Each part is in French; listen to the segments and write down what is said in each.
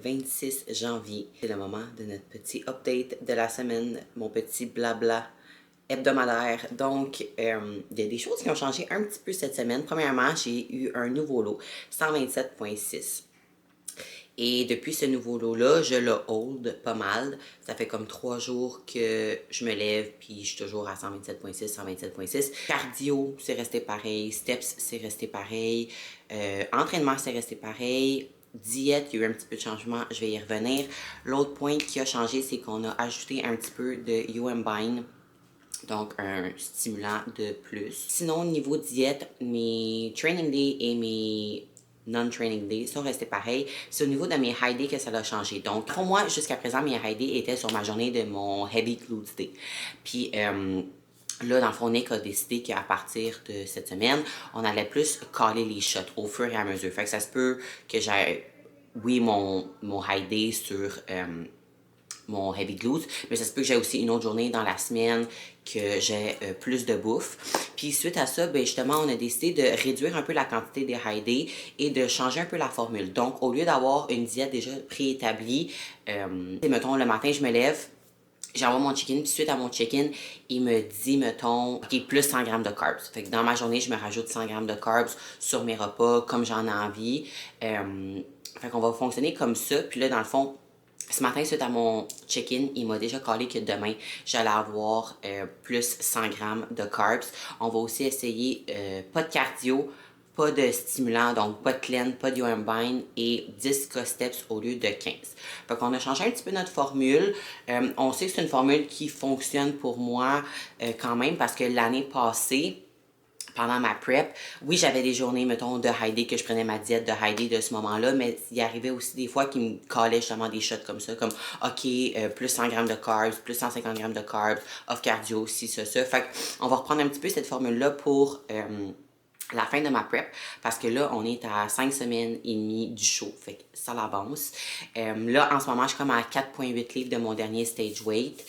26 janvier. C'est le moment de notre petit update de la semaine, mon petit blabla hebdomadaire. Donc, il y a des choses qui ont changé un petit peu cette semaine. Premièrement, j'ai eu un nouveau lot, 127,6. Et depuis ce nouveau lot-là, je le hold pas mal. Ça fait comme 3 jours que je me lève, puis je suis toujours à 127,6, 127,6. Cardio, c'est resté pareil. Steps, c'est resté pareil. Entraînement, c'est resté pareil. Diète, il y a eu un petit peu de changement, je vais y revenir. L'autre point qui a changé, c'est qu'on a ajouté un petit peu de Yoembine. Donc, un stimulant de plus. Sinon, niveau diète, mes training days et mes non-training days sont restés pareils. C'est au niveau de mes high days que ça a changé. Donc, pour moi, jusqu'à présent, mes high days étaient sur ma journée de mon heavy glutes day. Puis, là, dans le fond, Nick a décidé qu'à partir de cette semaine, on allait plus caler les shots au fur et à mesure. Fait que ça se peut que j'aille, oui, mon high day sur mon heavy glutes, mais ça se peut que j'ai aussi une autre journée dans la semaine que j'ai plus de bouffe. Puis suite à ça, ben justement, on a décidé de réduire un peu la quantité des high days et de changer un peu la formule. Donc, au lieu d'avoir une diète déjà préétablie, mettons, le matin, je me lève, j'envoie mon check-in, puis suite à mon check-in, il me dit, mettons, OK, plus 100 grammes de carbs. Fait que dans ma journée, je me rajoute 100 grammes de carbs sur mes repas, comme j'en ai envie. Fait qu'on va fonctionner comme ça. Puis là, dans le fond, ce matin, suite à mon check-in, il m'a déjà collé que demain, j'allais avoir plus 100 grammes de carbs. On va aussi essayer pas de cardio, pas de stimulant, donc pas de clean, pas de Yoembine et 10 steps au lieu de 15. Fait qu'on a changé un petit peu notre formule. On sait que c'est une formule qui fonctionne pour moi quand même parce que l'année passée, pendant ma prep, oui, j'avais des journées, mettons, de high day, que je prenais ma diète de high day de ce moment-là, mais il arrivait aussi des fois qu'ils me callaient justement des shots comme ça, comme, OK, plus 100 grammes de carbs, plus 150 grammes de carbs, off cardio, ci, ça. Fait qu'on va reprendre un petit peu cette formule-là pour la fin de ma prep, parce que là, on est à 5 semaines et demie du show, fait que ça l'avance. Là, en ce moment, je suis comme à 4,8 livres de mon dernier stage weight.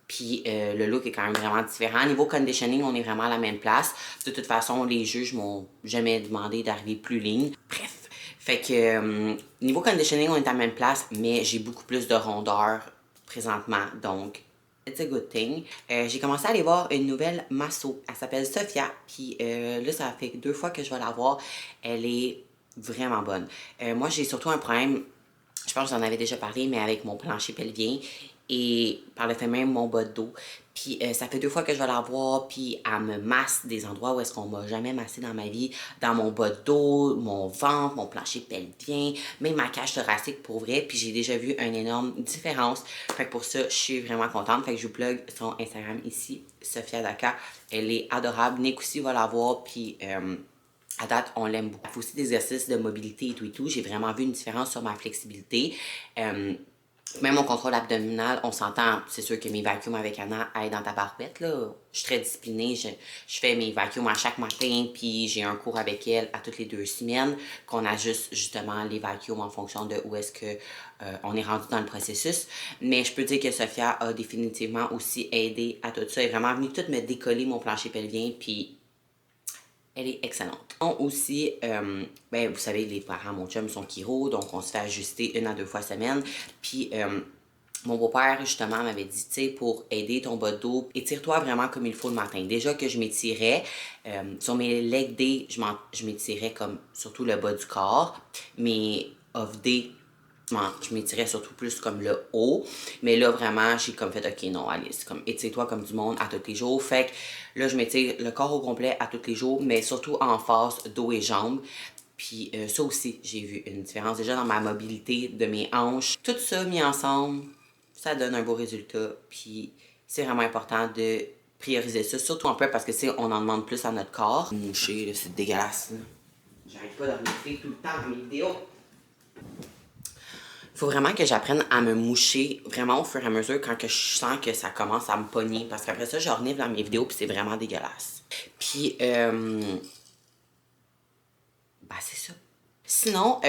Puis le look est quand même vraiment différent. Niveau conditioning, on est vraiment à la même place. De toute façon, les juges m'ont jamais demandé d'arriver plus lean. Bref. Fait que niveau conditioning, on est à la même place, mais j'ai beaucoup plus de rondeur présentement. Donc, it's a good thing. J'ai commencé à aller voir une nouvelle masso. Elle s'appelle Sophia. Puis là, ça fait 2 fois que je vais la voir. Elle est vraiment bonne. Moi, j'ai surtout un problème, je pense que j'en avais déjà parlé, mais avec mon plancher pelvien et par le fait même mon bas de dos. Puis ça fait 2 fois que je vais la voir, puis elle me masse des endroits où est-ce qu'on m'a jamais massé dans ma vie, dans mon bas de dos, mon ventre, mon plancher pelvien, même ma cage thoracique pour vrai, puis j'ai déjà vu une énorme différence. Fait que pour ça, je suis vraiment contente. Fait que je vous plug son Instagram ici, Sophia Daka. Elle est adorable. Nick aussi va la voir, puis à date, on l'aime beaucoup. Elle fait aussi des exercices de mobilité et tout et tout. J'ai vraiment vu une différence sur ma flexibilité. Même mon contrôle abdominal, on s'entend, c'est sûr que mes vacuums avec Anna aident dans ta barbette, là. Je suis très disciplinée, je fais mes vacuums à chaque matin, puis j'ai un cours avec elle à toutes les 2 semaines, qu'on ajuste justement les vacuums en fonction de où est-ce que on est rendu dans le processus. Mais je peux dire que Sophia a définitivement aussi aidé à tout ça. Elle est vraiment venue tout me décoller mon plancher pelvien, puis elle est excellente. Aussi, ben, vous savez, les parents, mon chum sont chiro, donc on se fait ajuster 1 à 2 fois semaine. Puis, mon beau-père, justement, m'avait dit, tu sais, pour aider ton bas de dos, étire-toi vraiment comme il faut le matin. Déjà que je m'étirais, sur mes leg days, je m'étirais comme surtout le bas du corps. Mes off days, je m'étirais surtout plus comme le haut. Mais là, vraiment, j'ai comme fait, OK, non, Alice, comme étire-toi comme du monde à tous les jours. Fait que là, je m'étire le corps au complet à tous les jours, mais surtout en face, dos et jambes. Puis ça aussi, j'ai vu une différence déjà dans ma mobilité de mes hanches. Tout ça mis ensemble, ça donne un beau résultat. Puis c'est vraiment important de prioriser ça, surtout un peu parce que, tu sais, on en demande plus à notre corps. Moucher, là, c'est dégueulasse. J'arrête pas de regarder tout le temps dans mes vidéos. Faut vraiment que j'apprenne à me moucher vraiment au fur et à mesure quand que je sens que ça commence à me pogner. Parce qu'après ça, je renifle dans mes vidéos puis c'est vraiment dégueulasse. Puis, ben c'est ça. Sinon,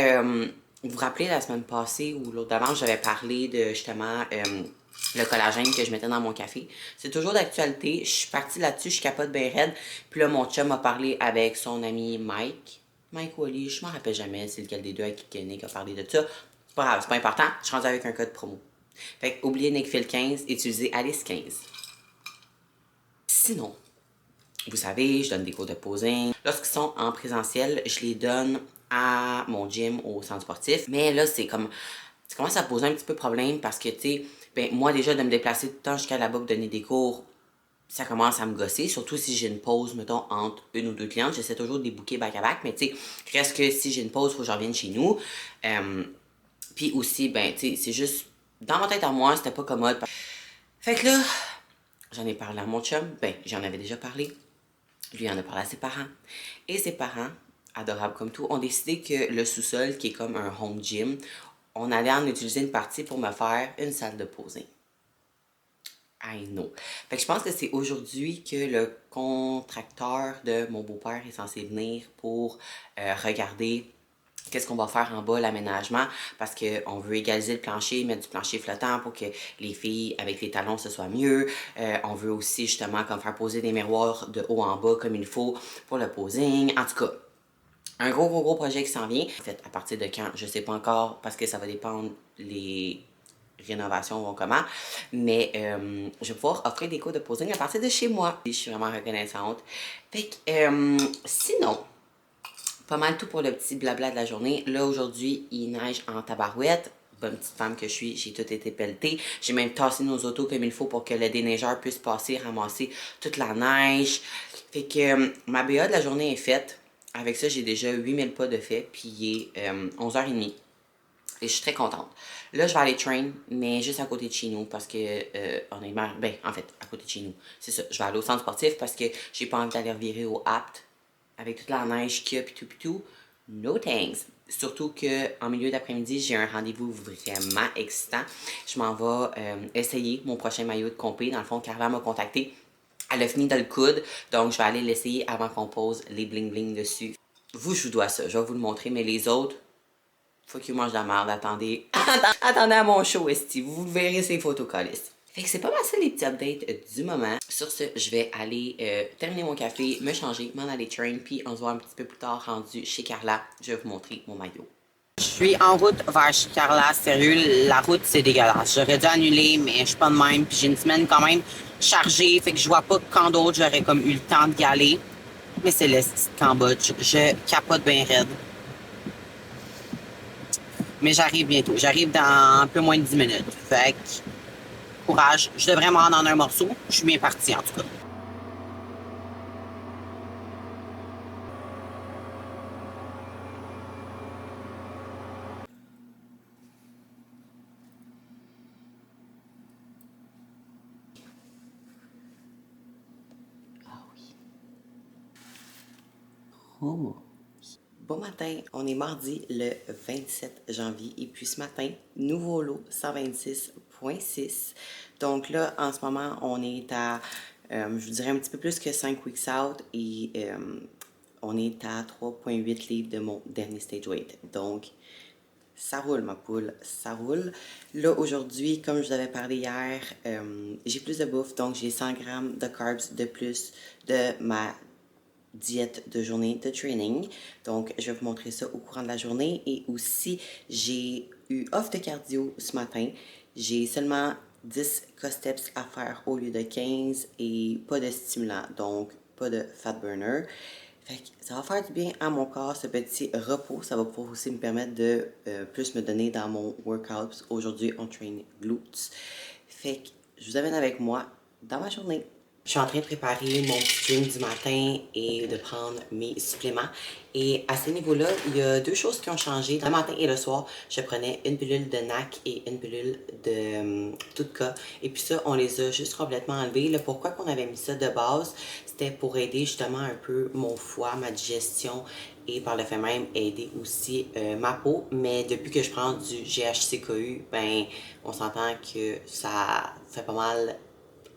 vous vous rappelez la semaine passée ou l'autre d'avant, j'avais parlé de justement le collagène que je mettais dans mon café. C'est toujours d'actualité. Je suis partie là-dessus, je capote bien raide. Puis là, mon chum m'a parlé avec son ami Mike. Mike ou Ali, je m'en rappelle jamais c'est lequel des deux avec qui Nick a parlé de ça. Pas grave, c'est pas important, je suis rendue avec un code promo. Fait que, oubliez NickPhil 15, utilisez Alice 15. Sinon, vous savez, je donne des cours de posing. Lorsqu'ils sont en présentiel, je les donne à mon gym, au centre sportif. Mais là, c'est comme, ça commence à poser un petit peu problème parce que, tu sais, ben, moi déjà, de me déplacer tout le temps jusqu'à là-bas pour donner des cours, ça commence à me gosser, surtout si j'ai une pause, mettons, entre une ou deux clientes. J'essaie toujours de les booker back-à-back, mais tu sais, reste que si j'ai une pause, il faut que je revienne chez nous. Puis aussi, ben, tu sais, c'est juste, dans ma tête à moi, c'était pas commode. Fait que là, j'en ai parlé à mon chum, ben, j'en avais déjà parlé. Lui en a parlé à ses parents. Et ses parents, adorables comme tout, ont décidé que le sous-sol, qui est comme un home gym, on allait en utiliser une partie pour me faire une salle de posing. I know. Fait que je pense que c'est aujourd'hui que le contracteur de mon beau-père est censé venir pour regarder qu'est-ce qu'on va faire en bas, l'aménagement, parce qu'on veut égaliser le plancher, mettre du plancher flottant pour que les filles avec les talons ce soit mieux. On veut aussi justement comme faire poser des miroirs de haut en bas comme il faut pour le posing. En tout cas, un gros projet qui s'en vient. En fait, à partir de quand, je sais pas encore, parce que ça va dépendre les rénovations vont comment, mais je vais pouvoir offrir des cours de posing à partir de chez moi. Je suis vraiment reconnaissante. Fait que, sinon, pas mal tout pour le petit blabla de la journée. Là, aujourd'hui, il neige en tabarouette. Bonne petite femme que je suis, j'ai tout été pelletée. J'ai même tassé nos autos comme il faut pour que le déneigeur puisse passer, ramasser toute la neige. Fait que ma BA de la journée est faite. Avec ça, j'ai déjà 8000 pas de fait, puis il est 11h30. Et je suis très contente. Là, je vais aller train, mais juste à côté de chez nous parce que, honnêtement, ben, en fait, à côté de chez nous. C'est ça. Je vais aller au centre sportif parce que j'ai pas envie d'aller revirer au apt avec toute la neige qu'il y a, pis tout. No thanks. Surtout qu'en milieu d'après-midi, j'ai un rendez-vous vraiment excitant. Je m'en vais essayer mon prochain maillot de compé. Dans le fond, Carla m'a contacté. Elle a fini dans le coude, donc je vais aller l'essayer avant qu'on pose les bling-bling dessus. Vous, je vous dois ça. Je vais vous le montrer, mais les autres, faut qu'ils mangent de la merde. Attendez. Attendez à mon show, esti. Vous verrez ces photos calistes. Fait que c'est pas mal ça les petits updates du moment. Sur ce, je vais aller terminer mon café, me changer, m'en aller train, puis on se voit un petit peu plus tard rendu chez Carla. Je vais vous montrer mon maillot. Je suis en route vers chez Carla. Sérieux, la route c'est dégueulasse. J'aurais dû annuler, mais je suis pas de même. Puis j'ai une semaine quand même chargée, fait que je vois pas quand d'autre j'aurais comme eu le temps d'y aller. Mais c'est le Cambodge. Je capote bien raide. Mais j'arrive bientôt. J'arrive dans un peu moins de 10 minutes. Fait que, courage. Je devrais me rendre en un morceau. Je suis bien partie, en tout cas. Ah oui. Oh. Bon matin, on est mardi le 27 janvier et puis ce matin, nouveau lot 126.6. Donc là, en ce moment, on est à, je vous dirais un petit peu plus que 5 weeks out et on est à 3,8 livres de mon dernier stage weight. Donc, ça roule ma poule, ça roule. Là, aujourd'hui, comme je vous avais parlé hier, j'ai plus de bouffe, donc j'ai 100 grammes de carbs de plus de ma diète de journée de training. Donc, je vais vous montrer ça au courant de la journée. Et aussi, j'ai eu off de cardio ce matin. J'ai seulement 10 co-steps à faire au lieu de 15 et pas de stimulant, donc pas de fat burner. Fait que ça va faire du bien à mon corps, ce petit repos. Ça va pouvoir aussi me permettre de plus me donner dans mon workout. Aujourd'hui, on train glutes. Fait que je vous amène avec moi dans ma journée. Je suis en train de préparer mon petit drink du matin et de prendre mes suppléments. Et à ce niveau-là, il y a deux choses qui ont changé. Le matin et le soir, je prenais une pilule de NAC et une pilule de Tutka. Et puis ça, on les a juste complètement enlevés. Le pourquoi qu'on avait mis ça de base, c'était pour aider justement un peu mon foie, ma digestion et par le fait même aider aussi ma peau. Mais depuis que je prends du GHCKU, ben on s'entend que ça fait pas mal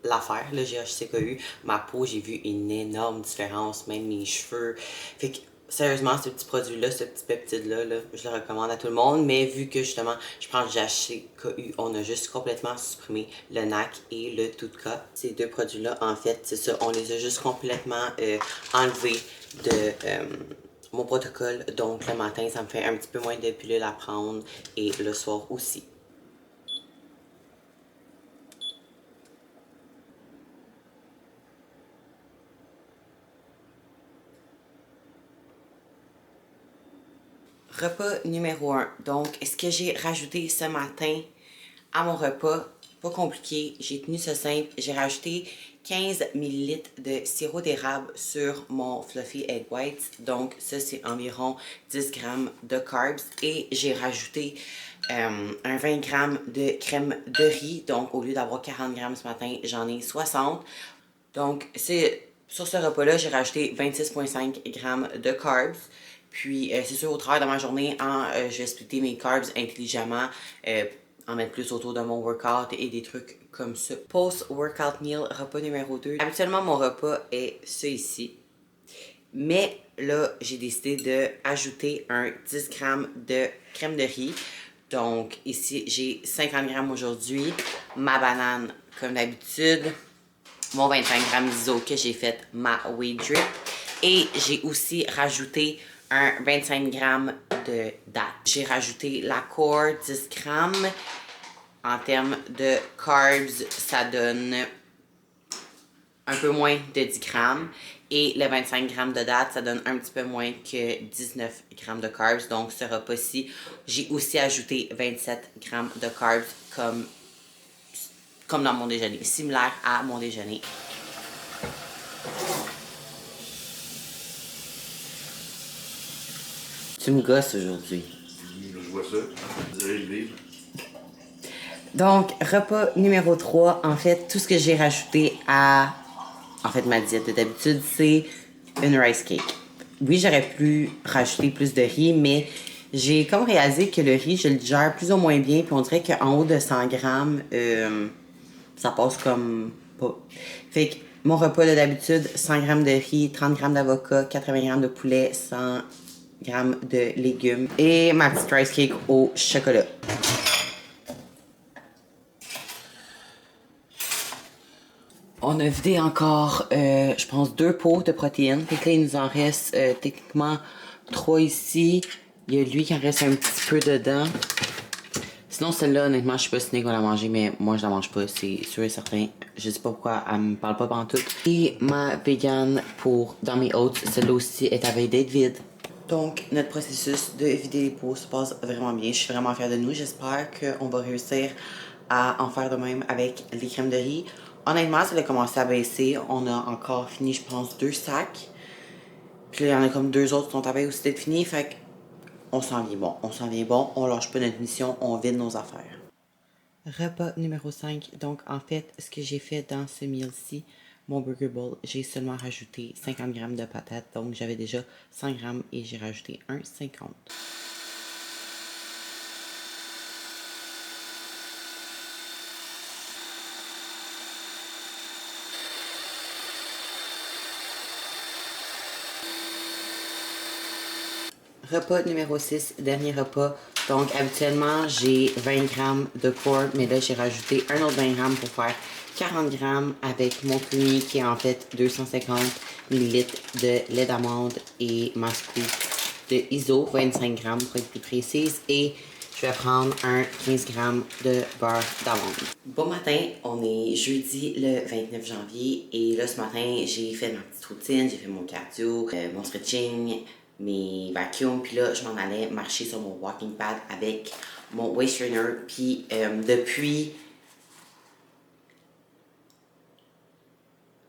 l'affaire, le GHCKU, ma peau, j'ai vu une énorme différence, même mes cheveux. Fait que, sérieusement, ce petit produit-là, ce petit peptide-là, là, je le recommande à tout le monde, mais vu que, justement, je prends le GHCKU, on a juste complètement supprimé le NAC et le Tutka. Ces deux produits-là, en fait, c'est ça, on les a juste complètement enlevés de... mon protocole. Donc le matin, ça me fait un petit peu moins de pilules à prendre et le soir aussi. Repas numéro 1. Donc, ce que j'ai rajouté ce matin à mon repas, pas compliqué, j'ai tenu ça simple. J'ai rajouté 15 ml de sirop d'érable sur mon Fluffy Egg Whites. Donc, ça, c'est environ 10 grammes de carbs. Et j'ai rajouté un 20 grammes de crème de riz. Donc, au lieu d'avoir 40 grammes ce matin, j'en ai 60. Donc, sur ce repas-là, j'ai rajouté 26,5 grammes de carbs. Puis, c'est sûr, au travers de ma journée, je vais splitter mes carbs intelligemment, en mettre plus autour de mon workout et des trucs comme ça. Post-workout meal, repas numéro 2. Habituellement, mon repas est ce ici. Mais là, j'ai décidé d'ajouter un 10 grammes de crème de riz. Donc, ici, j'ai 50 grammes aujourd'hui. Ma banane, comme d'habitude. Mon 25 grammes d'ISO que j'ai fait ma whey drip. Et j'ai aussi rajouté un 25 grammes de dattes. J'ai rajouté l'accord 10 grammes. En termes de carbs, ça donne un peu moins de 10 grammes. Et le 25 grammes de dattes, ça donne un petit peu moins que 19 grammes de carbs. Donc, ce repas-ci, j'ai aussi ajouté 27 grammes de carbs comme dans mon déjeuner, similaire à mon déjeuner. Tu me gosses aujourd'hui. Je vois ça. Vous allez le vivre. Donc, repas numéro 3, en fait, tout ce que j'ai rajouté à ma diète de d'habitude, c'est une rice cake. Oui, j'aurais pu rajouter plus de riz, mais j'ai comme réalisé que le riz, je le digère plus ou moins bien, puis on dirait qu'en haut de 100 grammes, ça passe comme pas. Fait que mon repas de d'habitude, 100 grammes de riz, 30 grammes d'avocat, 80 grammes de poulet, 100 grammes de légumes et ma petite rice cake au chocolat. On a vidé encore, je pense, 2 pots de protéines. Fait que là, il nous en reste techniquement 3 ici. Il y a lui qui en reste un petit peu dedans. Sinon, celle-là, honnêtement, je sais pas si Nick va la manger, mais moi, je la mange pas, c'est sûr et certain. Je sais pas pourquoi, elle me parle pas pantoute. Et ma vegan dans mes oats, celle-là aussi est à veille d'être vide. Donc, notre processus de vider les pots se passe vraiment bien. Je suis vraiment fière de nous. J'espère qu'on va réussir à en faire de même avec les crèmes de riz. Honnêtement, ça a commencé à baisser. On a encore fini, je pense, 2 sacs. Puis là, il y en a comme 2 autres qui sont à veille aussi d'être finis. Fait qu'on s'en vient bon. On s'en vient bon. On lâche pas notre mission. On vide nos affaires. Repas numéro 5. Donc, en fait, ce que j'ai fait dans ce meal-ci, mon burger bowl, j'ai seulement rajouté 50 grammes de patates. Donc, j'avais déjà 100 grammes et j'ai rajouté un 50. Repas numéro 6, dernier repas. Donc, habituellement, j'ai 20 grammes de porc, mais là, j'ai rajouté un autre 20 grammes pour faire 40 grammes avec mon creamy qui est en fait 250 ml de lait d'amande et ma scoop de ISO, 25 grammes pour être plus précise. Et je vais prendre un 15 grammes de beurre d'amande. Bon matin, on est jeudi le 29 janvier et là, ce matin, j'ai fait ma petite routine, j'ai fait mon cardio, mon stretching, mes vacuums, puis là, je m'en allais marcher sur mon walking pad avec mon waist trainer, puis depuis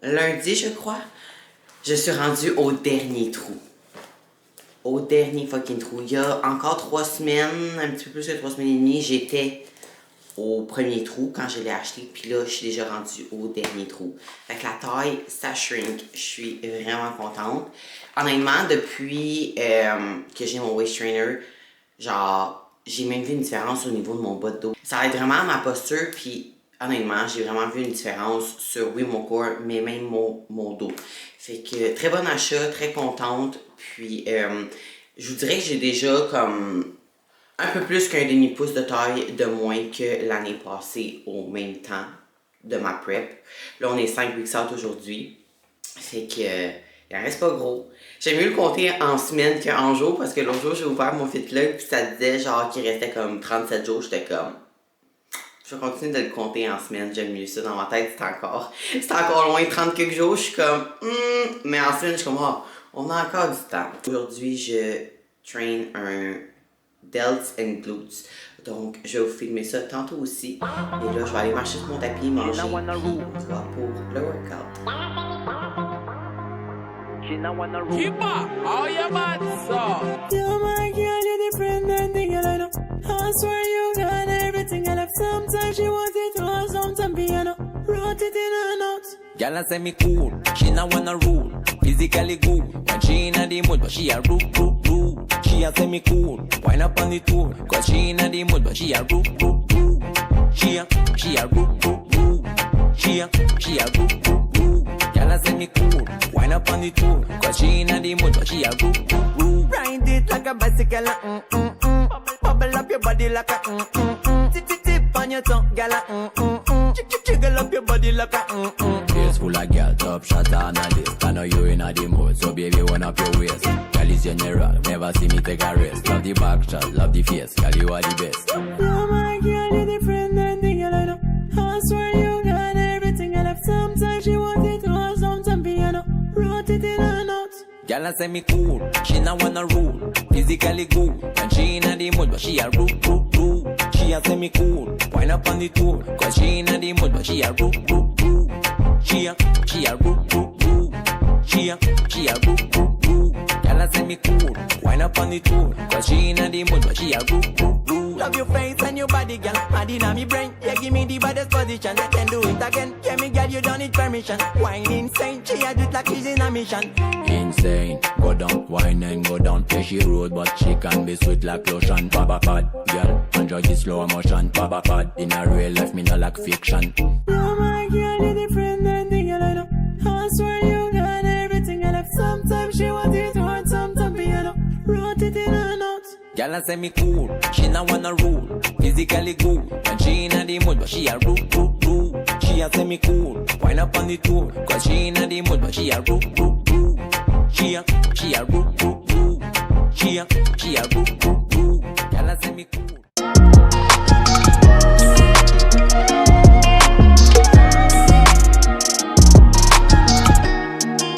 lundi, je crois, je suis rendue au dernier trou. Au dernier fucking trou. Il y a encore 3 semaines, un petit peu plus que 3 semaines et demie, j'étais au premier trou quand je l'ai acheté, puis là, je suis déjà rendue au dernier trou. Fait que la taille, ça shrink. Je suis vraiment contente. Honnêtement, depuis que j'ai mon waist trainer, genre, j'ai même vu une différence au niveau de mon bas de dos. Ça aide vraiment à ma posture, puis honnêtement, j'ai vraiment vu une différence sur, oui, mon corps, mais même mon dos. Fait que très bon achat, très contente, puis je vous dirais que j'ai déjà comme un peu plus qu'un demi-pouce de taille de moins que l'année passée au même temps de ma prep. Là, on est 5 weeks out aujourd'hui. Fait que Il en reste pas gros. J'aime mieux le compter en semaines qu'en jours parce que l'autre jour, j'ai ouvert mon FitLog puis ça disait genre qu'il restait comme 37 jours. J'étais comme... Je vais continuer de le compter en semaines. J'aime mieux ça. Dans ma tête, c'est encore loin, 30 quelques jours. Je suis comme... Mais en semaine, je suis comme... Oh, on a encore du temps. Aujourd'hui, je train un delts and glutes. Donc, je vais vous filmer ça tantôt aussi. Et là, je vais aller marcher sur mon tapis, manger, puis on se voit pour le workout. Keep up, all your bad stuff. You're my girl, you're different than the girl I know. I swear you got everything I love. Sometimes she wants it all, sometimes piano. Wrote it in her notes. Girl, I say me cool, she not wanna rule. Physically good, when she in the mood, but she a rude. She a say me cool, wind up on the tour. Cause she in the mood, but she a rude. She a rude. She a rude. Girl, I say me cool, wind up on the tour. Cause she in the mood, but she a rude. Ride it like a bicycle, bubble up your body like a tip on your tongue, girl, jiggle up your body like a Face full of girl, top shot on a list. I know you in the mood, so baby, one up your waist. Girl is general, never see me take a rest. Love the back shot, love the face, girl, you are the best. You're my girl, you're different than the girl I know. I swear you got everything I love. Sometimes she wants it all, sometimes piano. Wrote it in her notes. Girl, I say me cool, she not wanna rule. Physically good, when she in the mood, but she a rude. She a say me cool, wind up on the tour. Cause she in the mood, but she a rude. She a rude. She a rude. Girl, I say me cool, wind up on the tour. Cause she in the mood, but she a rude. Love your face and your body, girl, mad inna me brain. Yeah, give me the baddest position, I can do it again. Yeah, me girl, you don't need permission. Wine insane, she a do it like she's in a mission. Insane, go down, wine and go down. Yeah, she road, but she can be sweet like lotion. Baba bad, girl, enjoy the slow motion. Baba bad, in a real life, me no like fiction. You're my girl, you're different than the girl I know. I swear you got everything I love. Sometimes she wants it hard, sometimes piano. Wrote it in her notes. Girl, I say me cool, she not wanna rule. Physically good, when she in the mood, but she a rude. She a say me cool, wind up on the tour. Cause she in the mood, but she a rude. She a rude. She a rude. Girl, I say me cool.